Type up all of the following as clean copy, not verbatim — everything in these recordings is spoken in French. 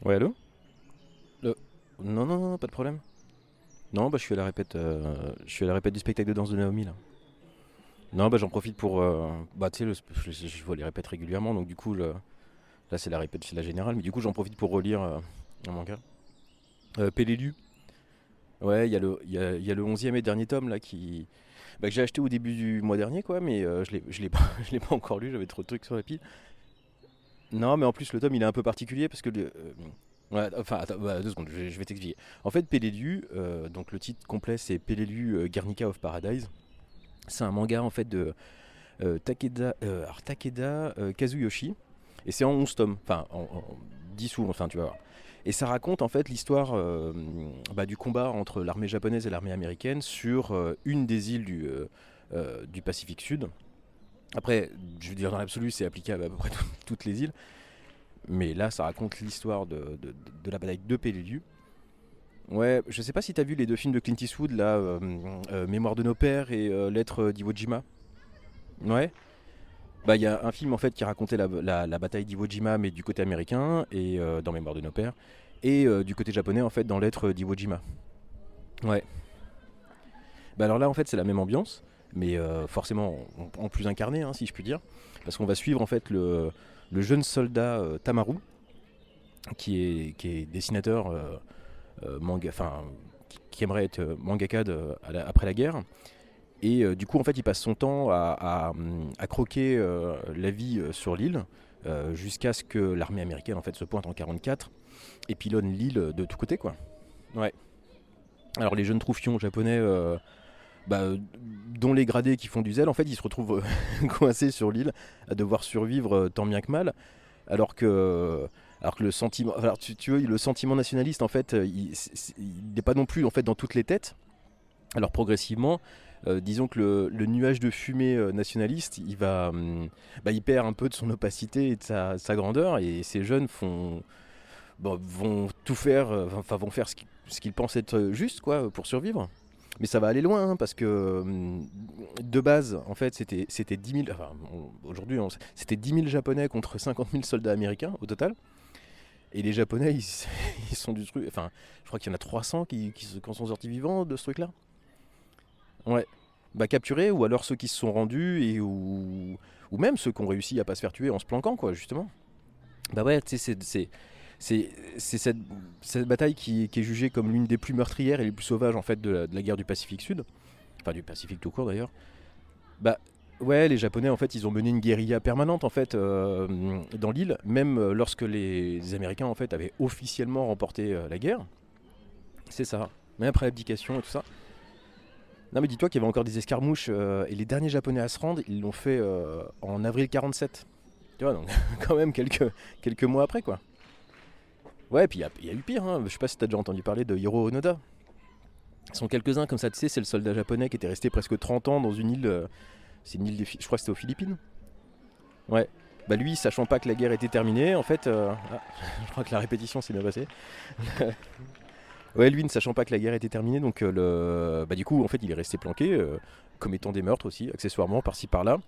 Ouais, allô? Non, non, non, pas de problème. Non, bah je suis à la répète du spectacle de danse de Naomi là. Non, bah j'en profite pour, bah tu sais, je vois les répètes régulièrement, donc du coup, là c'est la répète, c'est la générale, mais du coup j'en profite pour relire un manga. Pelelu. Ouais, il y a le 11e et dernier tome là que j'ai acheté au début du mois dernier quoi, mais je l'ai pas, je l'ai pas encore lu, j'avais trop de trucs sur la pile. Non, mais en plus le tome il est un peu particulier parce que ouais, enfin, attends, bah, 2 secondes, je vais t'expliquer. En fait, Pelelu, donc le titre complet c'est Pelelu Guernica of Paradise. C'est un manga en fait de Takeda Kazuyoshi. Et c'est en 11 tomes, enfin en 10 ou enfin tu vas voir. Et ça raconte en fait l'histoire du combat entre l'armée japonaise et l'armée américaine sur une des îles du Pacifique Sud. Après, je veux dire dans l'absolu c'est applicable à peu près toutes les îles. Mais là ça raconte l'histoire de la bataille de Peleliu. Ouais, je sais pas si t'as vu les 2 films de Clint Eastwood là, Mémoire de nos pères et Lettres d'Iwo Jima. Ouais. Bah, il y a un film en fait qui racontait la bataille d'Iwo Jima mais du côté américain et dans Mémoire de nos pères et du côté japonais en fait dans Lettres d'Iwo Jima. Ouais. Bah alors là en fait c'est la même ambiance mais forcément en plus incarné hein, si je puis dire parce qu'on va suivre en fait le jeune soldat Tamaru qui est dessinateur manga, enfin qui aimerait être mangaka après la guerre. Et du coup, en fait, il passe son temps à croquer la vie sur l'île jusqu'à ce que l'armée américaine en fait se pointe en 44 et pilonne l'île de tous côtés, quoi. Ouais. Alors les jeunes troufions japonais, bah, dont les gradés qui font du zèle, en fait, ils se retrouvent coincés sur l'île à devoir survivre tant bien que mal, alors que le sentiment, alors tu vois, le sentiment nationaliste, en fait, il n'est pas non plus en fait dans toutes les têtes. Alors progressivement, disons que le nuage de fumée nationaliste, il perd un peu de son opacité et de sa grandeur, et ces jeunes vont tout faire, enfin vont faire ce qu'ils pensent être juste quoi, pour survivre. Mais ça va aller loin hein, parce que de base, en fait, c'était 10 000, enfin aujourd'hui, c'était 10 000 Japonais contre 50 000 soldats américains au total. Et les Japonais, ils sont du truc. Enfin, je crois qu'il y en a 300 qui sont sortis vivants de ce truc-là. Ouais. Bah capturés ou alors ceux qui se sont rendus ou même ceux qui ont réussi à pas se faire tuer en se planquant quoi justement. Bah ouais, tu sais c'est cette bataille qui est jugée comme l'une des plus meurtrières et les plus sauvages en fait de la guerre du Pacifique Sud, enfin du Pacifique tout court d'ailleurs. Bah ouais, les Japonais en fait ils ont mené une guérilla permanente en fait dans l'île, même lorsque les Américains en fait avaient officiellement remporté la guerre. C'est ça. Même après l'abdication et tout ça. Non mais dis-toi qu'il y avait encore des escarmouches et les derniers japonais à se rendre, ils l'ont fait en avril 47. Tu vois, donc quand même quelques mois après quoi. Ouais, puis il y a eu pire, hein. Je sais pas si t'as déjà entendu parler de Hiro Onoda. Ils sont quelques-uns comme ça, tu sais, c'est le soldat japonais qui était resté presque 30 ans dans une île, c'est une île, je crois que c'était aux Philippines. Ouais. Bah lui, sachant pas que la guerre était terminée, en fait, je crois que la répétition s'est bien passée. Ouais, lui, ne sachant pas que la guerre était terminée, donc du coup, en fait, il est resté planqué, commettant des meurtres aussi, accessoirement, par-ci par-là,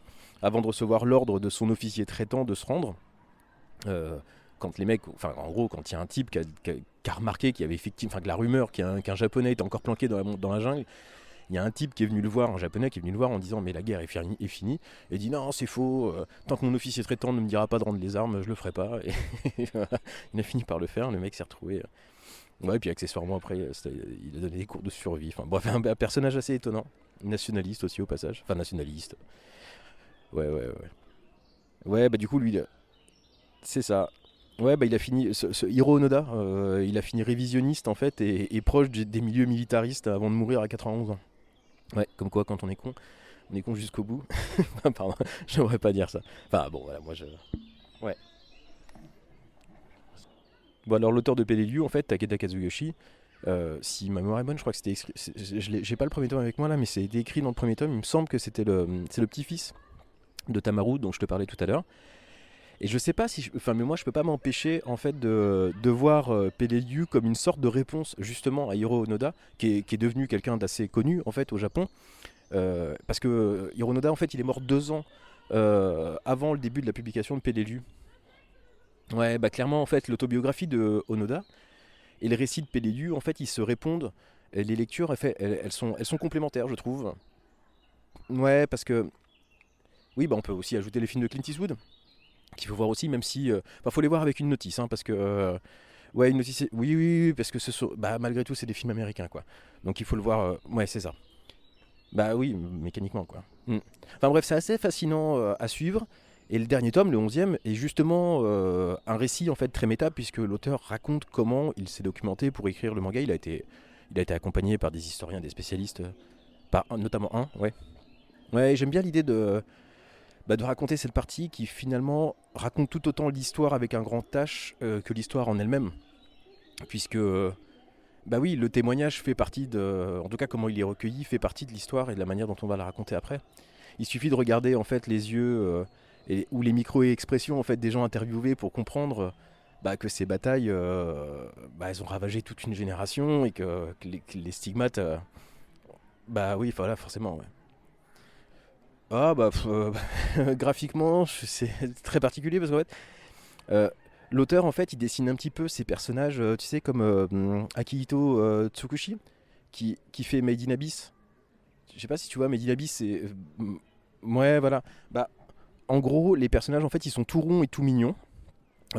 avant de recevoir l'ordre de son officier traitant de se rendre. Quand les mecs, enfin, en gros, quand il y a un type qui a remarqué qu'il y avait effectivement, enfin, que la rumeur qu'un japonais était encore planqué dans la jungle, il y a un type qui est venu le voir, un japonais qui est venu le voir en disant mais la guerre est finie, et il dit non c'est faux, tant que mon officier traitant ne me dira pas de rendre les armes, je le ferai pas. Et voilà, il a fini par le faire, le mec s'est retrouvé. Ouais, et puis accessoirement après, il a donné des cours de survie. Enfin bref, un personnage assez étonnant. Nationaliste aussi au passage. Enfin nationaliste. Ouais, ouais, ouais. Ouais, bah du coup, lui, c'est ça. Ouais, bah il a fini, ce Hiro Onoda, il a fini révisionniste en fait et proche des milieux militaristes avant de mourir à 91 ans. Ouais, comme quoi quand on est con jusqu'au bout. Pardon, j'aimerais pas dire ça. Enfin bon, voilà, moi je. Ouais. Bon, alors l'auteur de Peleliu, en fait, Takeda Kazuyoshi, si ma mémoire est bonne, je crois que c'était écrit. J'ai pas le premier tome avec moi là, mais c'est écrit dans le premier tome. Il me semble que c'est le petit-fils de Tamaru dont je te parlais tout à l'heure. Et je sais pas si, enfin, mais moi je peux pas m'empêcher en fait de voir Peleliu comme une sorte de réponse justement à Hiro Onoda, qui est devenu quelqu'un d'assez connu en fait au Japon, Parce que Hironoda, en fait, il est mort 2 ans avant le début de la publication de Pelelu. Ouais, bah clairement, en fait, l'autobiographie de Onoda et le récit de Pelelu, en fait, ils se répondent. Et les lectures, elles sont complémentaires, je trouve. Ouais, parce que oui, bah on peut aussi ajouter les films de Clint Eastwood, qu'il faut voir aussi, même si, enfin, faut les voir avec une notice, hein, parce que ouais, une notice, oui, oui, oui, parce que bah, malgré tout, c'est des films américains, quoi. Donc il faut le voir, ouais, c'est ça. Bah oui, mécaniquement, quoi. Mm. Enfin bref, c'est assez fascinant à suivre. Et le dernier tome, le 11e, est justement un récit en fait très méta, puisque l'auteur raconte comment il s'est documenté pour écrire le manga. Il a été accompagné par des historiens, des spécialistes, notamment un, ouais. Ouais, j'aime bien l'idée de raconter cette partie qui finalement raconte tout autant l'histoire avec un grand H que l'histoire en elle-même. Puisque, bah oui, le témoignage fait partie de. En tout cas, comment il est recueilli fait partie de l'histoire et de la manière dont on va la raconter après. Il suffit de regarder en fait les yeux ou les micro-expressions en fait, des gens interviewés pour comprendre bah, que ces batailles, bah, elles ont ravagé toute une génération et que les stigmates. Bah oui, voilà, forcément, ouais. Ah bah graphiquement c'est très particulier parce qu'en fait euh, l'auteur en fait il dessine un petit peu ses personnages tu sais comme Akihito Tsukushi qui fait Made in Abyss. Je sais pas si tu vois Made in Abyss c'est ouais voilà. Bah en gros les personnages en fait ils sont tout ronds et tout mignons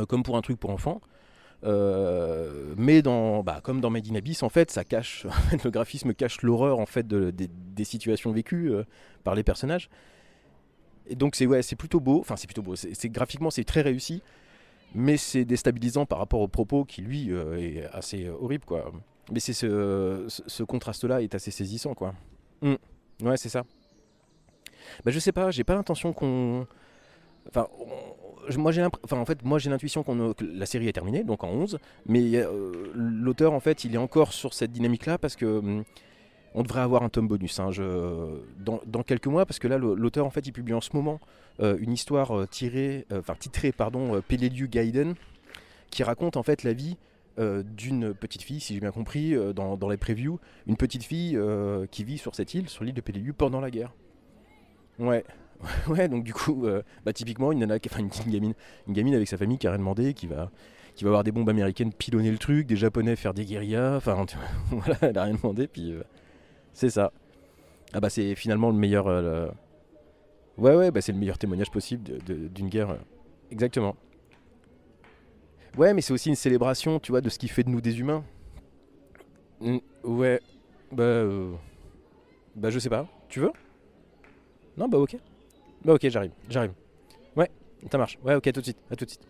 comme pour un truc pour enfants. Mais comme dans Made in Abyss en fait ça cache en fait, le graphisme cache l'horreur en fait des situations vécues par les personnages. Et donc c'est ouais, c'est plutôt beau, enfin c'est plutôt beau, graphiquement c'est très réussi, mais c'est déstabilisant par rapport au propos qui lui est assez horrible quoi. Mais ce contraste-là est assez saisissant quoi. Mm. Ouais c'est ça. Bah je sais pas, j'ai pas l'intention qu'on, enfin en fait moi j'ai l'intuition que la série est terminée donc en 11, mais l'auteur en fait il est encore sur cette dynamique-là parce que on devrait avoir un tome bonus dans quelques mois parce que là l'auteur en fait il publie en ce moment une histoire titrée pardon Peleliu Gaiden qui raconte en fait la vie d'une petite fille si j'ai bien compris dans les previews, une petite fille qui vit sur cette île, sur l'île de Peleliu pendant la guerre. Ouais. Ouais, donc du coup, bah, typiquement une nana, enfin une gamine avec sa famille qui a rien demandé, qui va avoir des bombes américaines pilonner le truc, des japonais faire des guérillas, enfin voilà, elle a rien demandé, puis c'est ça. Ah bah c'est finalement le meilleur. Ouais ouais bah c'est le meilleur témoignage possible d'une guerre. Exactement. Ouais mais c'est aussi une célébration, tu vois, de ce qui fait de nous des humains. Ouais. Bah bah je sais pas. Tu veux? Non bah ok. Bah ok j'arrive. Ouais ça marche. Ouais ok tout de suite. À tout de suite.